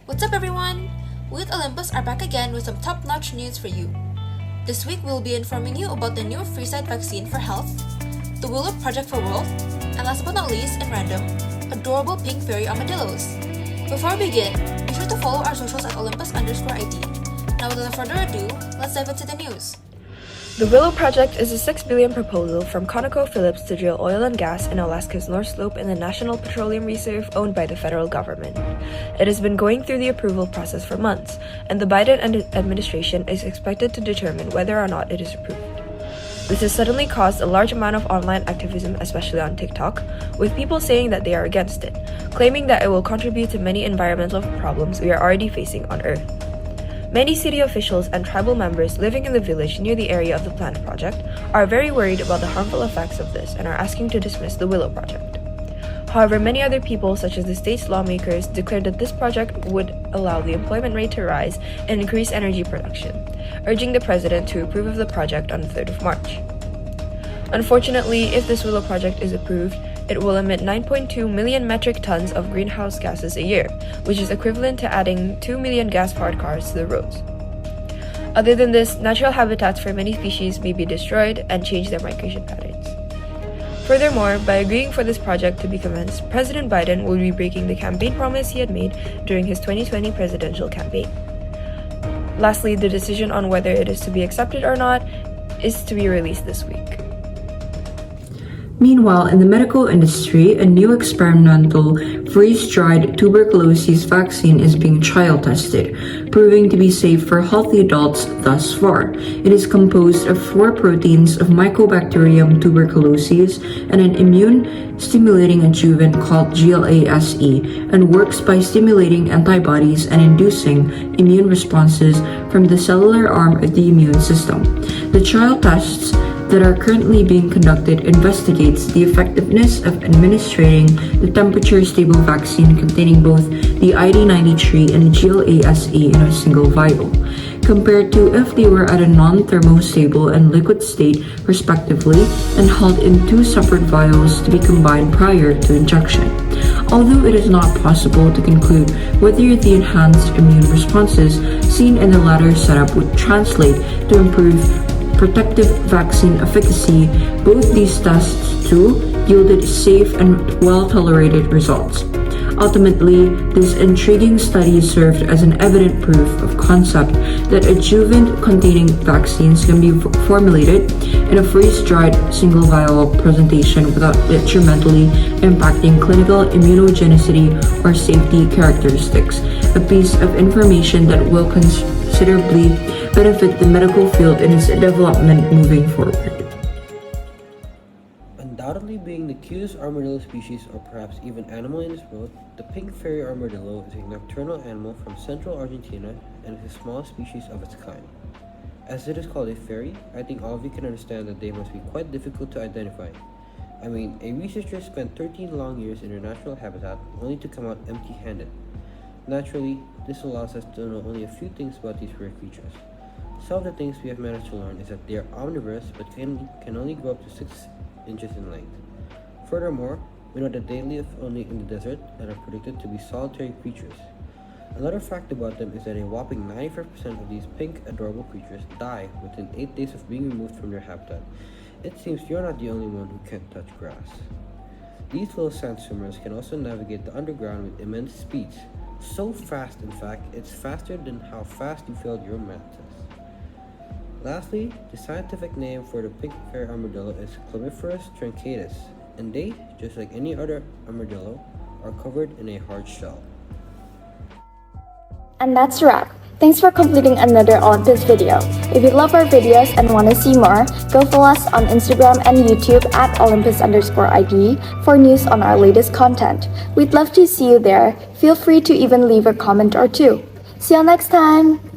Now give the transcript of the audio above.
What's up everyone? We at Olympus are back again with some top-notch news for you. This week we'll be informing you about the new freeze-dried vaccine for health, the Willow project for world, and last but not least, in random, adorable pink fairy armadillos. Before we begin, be sure to follow our socials at Olympus_ID. Now without further ado, let's dive into the news. The Willow project is a $6 billion proposal from ConocoPhillips to drill oil and gas in Alaska's North Slope in the National Petroleum Reserve owned by the federal government. It has been going through the approval process for months, and the Biden administration is expected to determine whether or not it is approved. This has suddenly caused a large amount of online activism, especially on TikTok, with people saying that they are against it, claiming that it will contribute to many environmental problems we are already facing on Earth. Many city officials and tribal members living in the village near the area of the planned project are very worried about the harmful effects of this and are asking to dismiss the Willow project. However, many other people, such as the state's lawmakers, declared that this project would allow the employment rate to rise and increase energy production, urging the president to approve of the project on the 3rd of March. Unfortunately, if this Willow project is approved, it will emit 9.2 million metric tons of greenhouse gases a year, which is equivalent to adding 2 million gas-powered cars to the roads. Other than this, natural habitats for many species may be destroyed and change their migration patterns. Furthermore, by agreeing for this project to be commenced, President Biden will be breaking the campaign promise he had made during his 2020 presidential campaign. Lastly, the decision on whether it is to be accepted or not is to be released this week. Meanwhile, in the medical industry, a new experimental freeze-dried tuberculosis vaccine is being trial-tested, proving to be safe for healthy adults thus far. It is composed of 4 proteins of Mycobacterium tuberculosis and an immune-stimulating adjuvant called GLASE, and works by stimulating antibodies and inducing immune responses from the cellular arm of the immune system. The trial tests that are currently being conducted investigates the effectiveness of administering the temperature-stable vaccine containing both the ID93 and the GLASE in a single vial, compared to if they were at a non-thermostable and liquid state respectively and held in 2 separate vials to be combined prior to injection. Although it is not possible to conclude whether the enhanced immune responses seen in the latter setup would translate to improved protective vaccine efficacy, both these tests too yielded safe and well-tolerated results. Ultimately, this intriguing study served as an evident proof of concept that adjuvant-containing vaccines can be formulated in a freeze-dried single-vial presentation without detrimentally impacting clinical immunogenicity or safety characteristics, a piece of information that will considerably benefit the medical field in its development moving forward. Undoubtedly being the cutest armadillo species or perhaps even animal in this world, the pink fairy armadillo is a nocturnal animal from central Argentina and is the smallest species of its kind. As it is called a fairy, I think all of you can understand that they must be quite difficult to identify. I mean, a researcher spent 13 long years in their natural habitat only to come out empty-handed. Naturally, this allows us to know only a few things about these rare creatures. Some of the things we have managed to learn is that they are omnivorous but can only grow up to 6 inches in length. Furthermore, we know that they live only in the desert and are predicted to be solitary creatures. Another fact about them is that a whopping 95% of these pink, adorable creatures die within 8 days of being removed from their habitat. It seems you're not the only one who can't touch grass. These little sand swimmers can also navigate the underground with immense speeds. So fast, in fact, it's faster than how fast you failed your math test. Lastly, the scientific name for the pink fairy armadillo is Chlamyphorus truncatus, and they, just like any other armadillo, are covered in a hard shell. And that's a wrap. Thanks for completing another Olympus video. If you love our videos and want to see more, go follow us on Instagram and YouTube at Olympus_ID for news on our latest content. We'd love to see you there. Feel free to even leave a comment or two. See you next time!